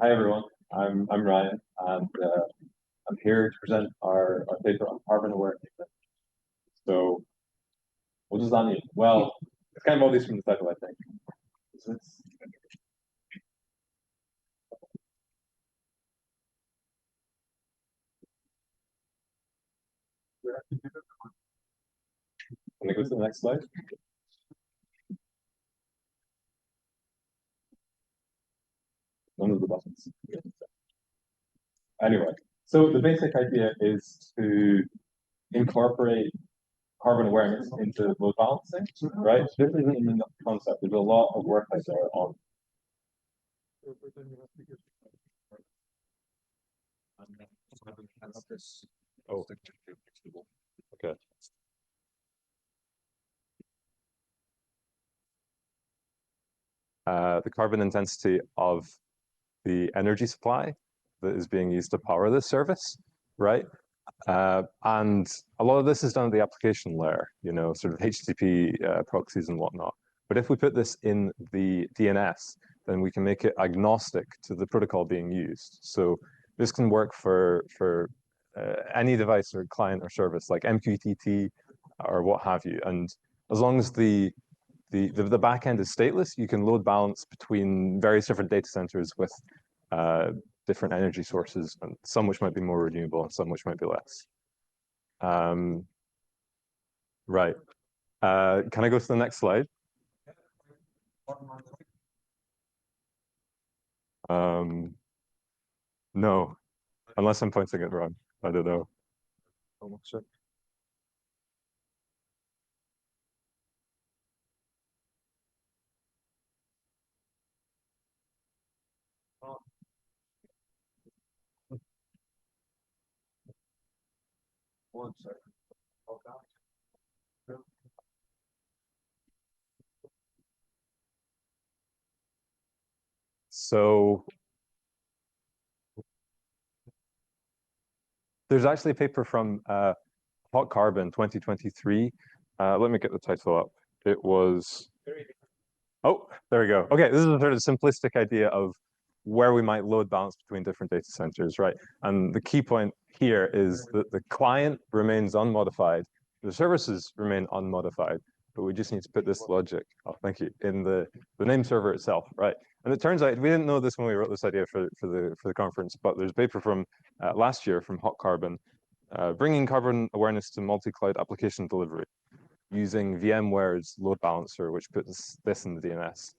Hi everyone, I'm Ryan, and I'm here to present our paper on carbon aware movement. So, what does that mean? Well, it's kind of obvious from the title, I think. Can I go to the next slide? None of the buttons. Anyway, so the basic idea is to incorporate carbon awareness into load balancing, right? This isn't an enough concept. There's a lot of work out there on. Oh, okay. The carbon intensity of the energy supply that is being used to power this service, right? And a lot of this is done at the application layer, sort of HTTP proxies and whatnot. But if we put this in the DNS, then we can make it agnostic to the protocol being used. So this can work for any device or client or service like MQTT or what have you. And as long as the back end is stateless, you can load balance between various different data centers with different energy sources, and some which might be more renewable and some which might be less. Right. Can I go to the next slide? No, unless I'm pointing it wrong. I don't know. One second. So there's actually a paper from Hot Carbon 2023. Let me get the title up. It was, oh, there we go. Okay, this is a sort of simplistic idea of where we might load balance between different data centers, right? And the key point here is that the client remains unmodified, the services remain unmodified, but we just need to put this logic, oh, thank you, in the name server itself, right? And it turns out, we didn't know this when we wrote this idea for the conference, but there's a paper from last year from Hot Carbon, bringing carbon awareness to multi-cloud application delivery using VMware's load balancer, which puts this in the DNS,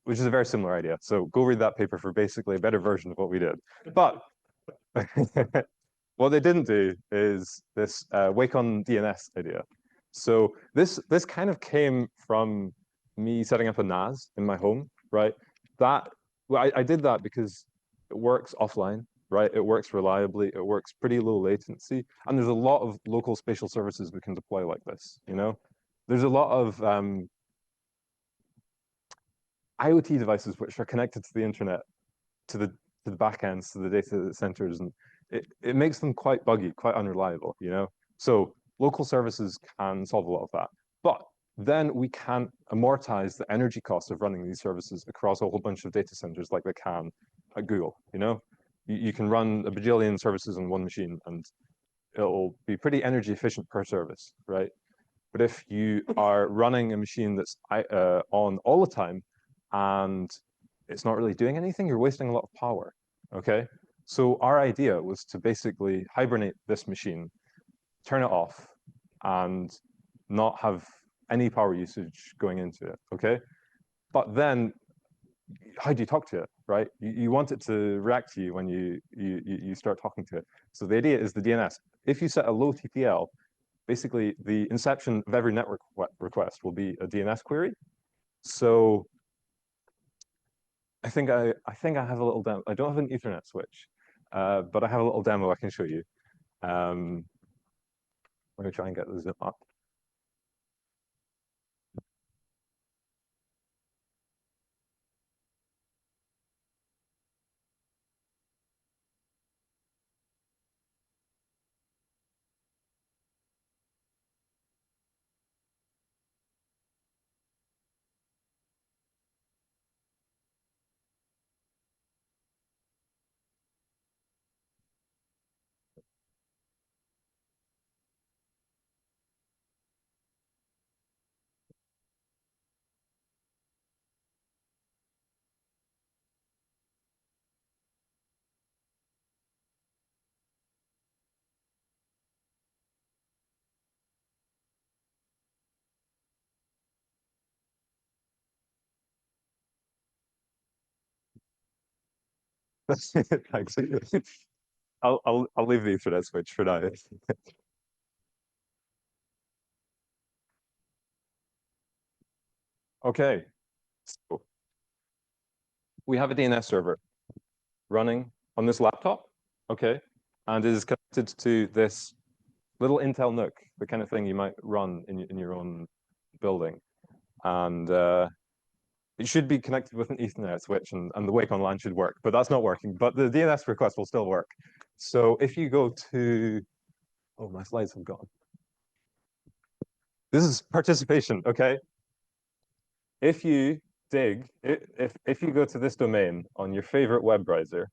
which is a very similar idea. So go read that paper for basically a better version of what we did. But what they didn't do is this wake on DNS idea. So this kind of came from me setting up a NAS in my home, right? I did that because it works offline, right? It works reliably, it works pretty low latency, and there's a lot of local spatial services we can deploy like this, There's a lot of IoT devices which are connected to the internet, to the backends, to the data centers, and it makes them quite buggy, quite unreliable, So local services can solve a lot of that. But then we can amortize the energy cost of running these services across a whole bunch of data centers like they can at Google, You can run a bajillion services on one machine and it'll be pretty energy efficient per service, right? But if you are running a machine that's on all the time and it's not really doing anything, you're wasting a lot of power, okay? So our idea was to basically hibernate this machine, turn it off, and not have any power usage going into it, okay? But then, how do you talk to it, right? You want it to react to you when you start talking to it. So the idea is the DNS. If you set a low TPL, basically the inception of every network request will be a DNS query. So I think I have a little demo. I don't have an Ethernet switch, but I have a little demo I can show you. Let me try and get the zip up. Thanks. I'll leave the Ethernet switch for now. Okay, so we have a DNS server running on this laptop, okay, and it is connected to this little Intel NUC, the kind of thing you might run in your own building, and it should be connected with an Ethernet switch, and the Wake Online should work, but that's not working. But the DNS request will still work. So if you go to, oh, my slides have gone. This is participation, okay? If you dig, if you go to this domain on your favorite web browser,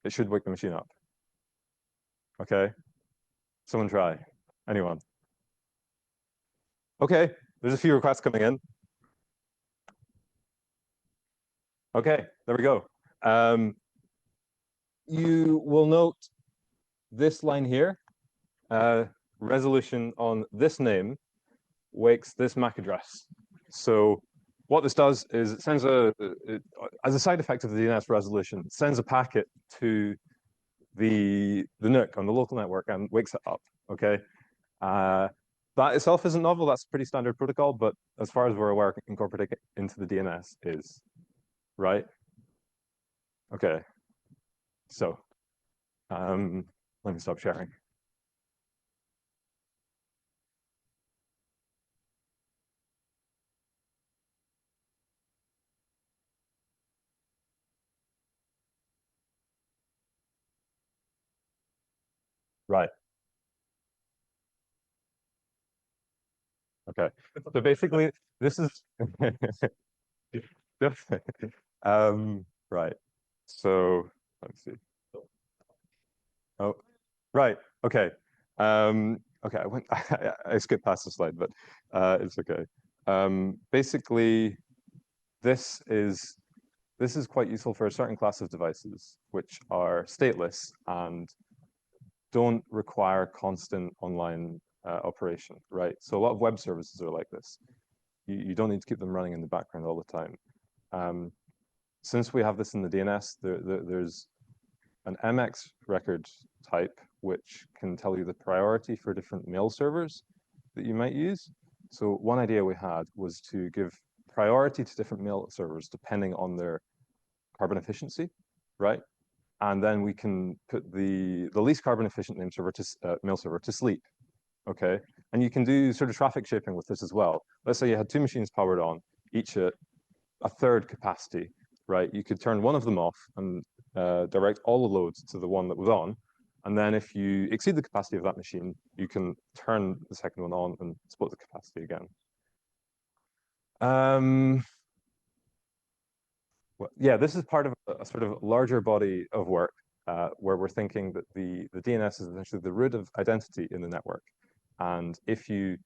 it should wake the machine up. Okay? Someone try. Anyone? Okay, there's a few requests coming in. Okay, there we go. You will note this line here, resolution on this name wakes this MAC address. So what this does is it sends as a side effect of the DNS resolution, it sends a packet to the NUC on the local network and wakes it up, okay? That itself isn't novel, that's a pretty standard protocol, but as far as we're aware, incorporating it into the DNS is, right? Okay, so let me stop sharing. Right. Okay. So basically, this is right. So let's see. Oh, right. Okay. Okay. I skipped past the slide, but it's okay. Basically, this is quite useful for a certain class of devices which are stateless and don't require constant online operation, right? So a lot of web services are like this. You don't need to keep them running in the background all the time. Since we have this in the DNS, there's an MX record type which can tell you the priority for different mail servers that you might use. So one idea we had was to give priority to different mail servers depending on their carbon efficiency, right? And then we can put the least carbon efficient name server to mail server to sleep, okay? And you can do sort of traffic shaping with this as well. Let's say you had two machines powered on, each at a third capacity, right? You could turn one of them off and direct all the loads to the one that was on. And then if you exceed the capacity of that machine, you can turn the second one on and split the capacity again. Well, yeah, this is part of a sort of larger body of work where we're thinking that the DNS is essentially the root of identity in the network. And if you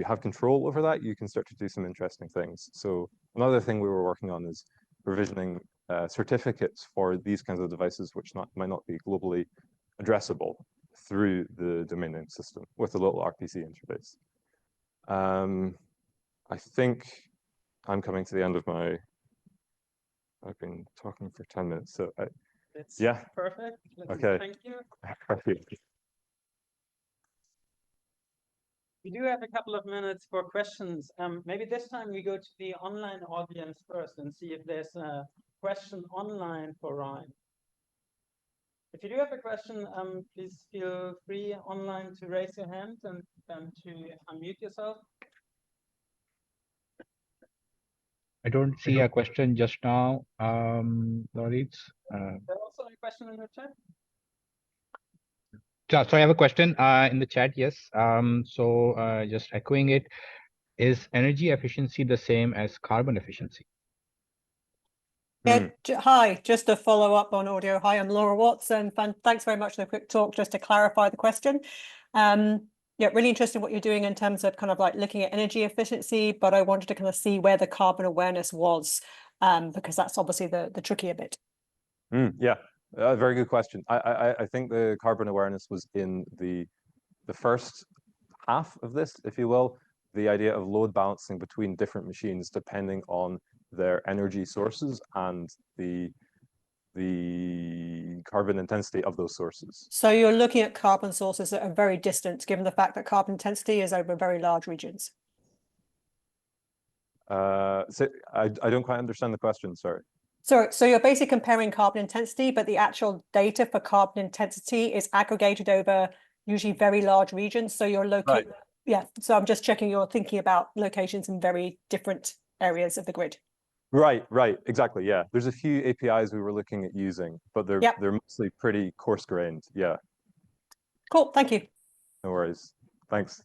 have control over that, you can start to do some interesting things. So another thing we were working on is provisioning certificates for these kinds of devices, which might not be globally addressable through the domain name system with a little RPC interface. I think I'm coming to the end of my. I've been talking for 10 minutes, so That's yeah. Perfect. Okay. Thank you. Perfect. We do have a couple of minutes for questions. Maybe this time we go to the online audience first and see if there's a question online for Ryan. If you do have a question, please feel free online to raise your hand and to unmute yourself. I don't see a question just now, Loritz. There's also a question in the chat. So I have a question in the chat, yes. Just echoing it, is energy efficiency the same as carbon efficiency? Yeah, hi, just to follow up on audio. Hi, I'm Laura Watson. Thanks very much for the quick talk, just to clarify the question. Yeah, really interesting what you're doing in terms of kind of like looking at energy efficiency, but I wanted to kind of see where the carbon awareness was, because that's obviously the trickier bit. Yeah, very good question. I think the carbon awareness was in the first half of this, if you will, the idea of load balancing between different machines depending on their energy sources and the carbon intensity of those sources. So you're looking at carbon sources that are very distant, given the fact that carbon intensity is over very large regions. So I don't quite understand the question, sorry. So you're basically comparing carbon intensity, but the actual data for carbon intensity is aggregated over usually very large regions. So you're located, yeah. So I'm just checking you're thinking about locations in very different areas of the grid. Right, exactly, yeah. There's a few APIs we were looking at using, but they're mostly pretty coarse-grained, yeah. Cool, thank you. No worries, thanks.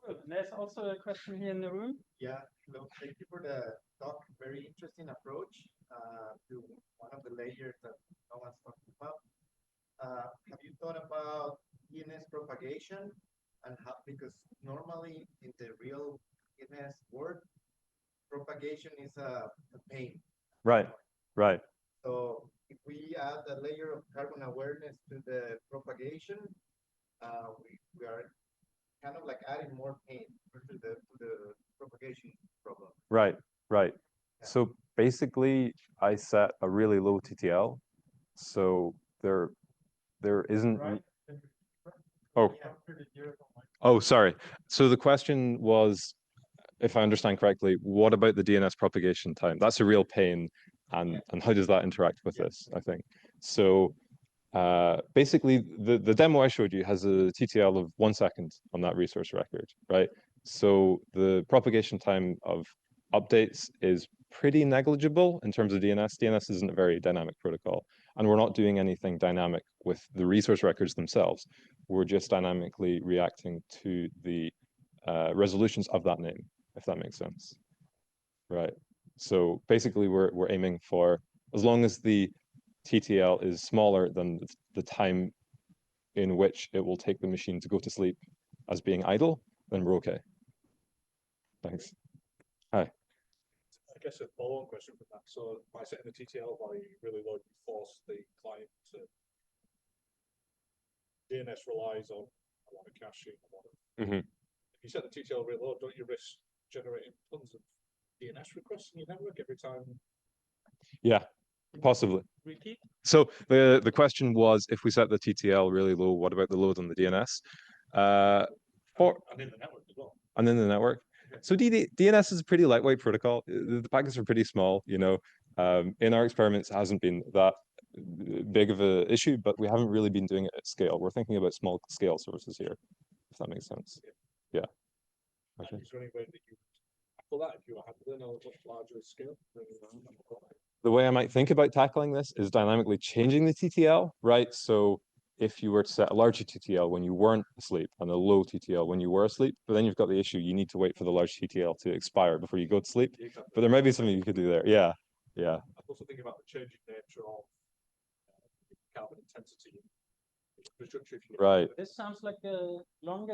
Cool. There's also a question here in the room. Yeah, hello, thank you for the talk. Very interesting approach to one of the layers that no one's talking about. Have you thought about DNS propagation and how, because normally in the real DNS world, propagation is a pain. Right. So if we add a layer of carbon awareness to the propagation, we are kind of like adding more pain to the propagation problem. Right. Yeah. So basically, I set a really low TTL, so there isn't. Right. Oh, sorry. So the question was, if I understand correctly, what about the DNS propagation time? That's a real pain, and how does that interact with this, I think. So basically, the demo I showed you has a TTL of 1 second on that resource record, right? So the propagation time of updates is pretty negligible in terms of DNS. DNS isn't a very dynamic protocol, and we're not doing anything dynamic with the resource records themselves. We're just dynamically reacting to the resolutions of that name, if that makes sense. Right. So basically, we're aiming for, as long as the TTL is smaller than the time in which it will take the machine to go to sleep as being idle, then we're okay. Thanks. Hi. I guess a follow-on question from that. So by setting the TTL value really low, you force the client to DNS relies on a lot of caching, a lot of. If you set the TTL really low, don't you risk generating tons of DNS requests in your network every time? Yeah, possibly. Repeat. So the question was, if we set the TTL really low, what about the load on the DNS? And in the network as well. And in the network. So DNS is a pretty lightweight protocol. The packets are pretty small, you know. In our experiments, it hasn't been that big of an issue, but we haven't really been doing it at scale. We're thinking about small scale services here, if that makes sense. Yeah. Okay. Is there any way that you tackle that if you were handling a much larger scale? The way I might think about tackling this is dynamically changing the TTL, right? So if you were to set a larger TTL when you weren't asleep and a low TTL when you were asleep, but then you've got the issue, you need to wait for the large TTL to expire before you go to sleep. Exactly. But there might be something you could do there. Yeah. I'm also thinking about the changing nature of carbon intensity infrastructure. Right. This sounds like a longer